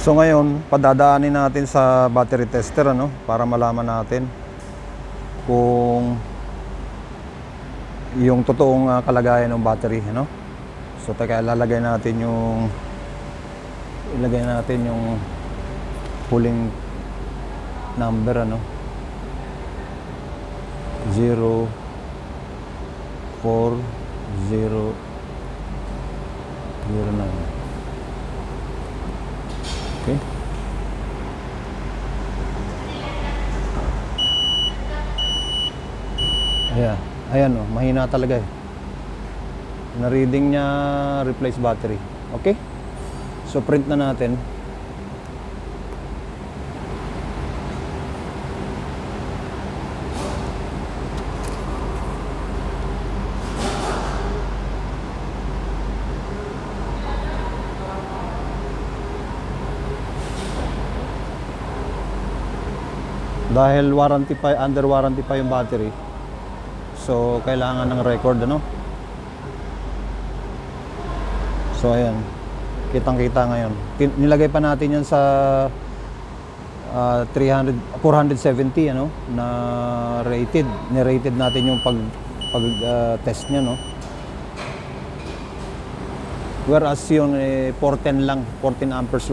So ngayon, padadaanin natin sa battery tester para malaman natin kung yung totoong kalagayan ng battery So teka, ilagay natin yung huling number 0 4 0 0 9. Okay. Ayan mahina talaga na-reading niya replace battery. Okay? So print na natin. Dahil warranty pa, under warranty pa yung battery. So kailangan ng record So ayan. Kitang-kita ngayon. Nilagay pa natin yan sa 470 na rated. Ni-rated natin yung pag test niya Whereas yun 410 lang, 14 amperes lang.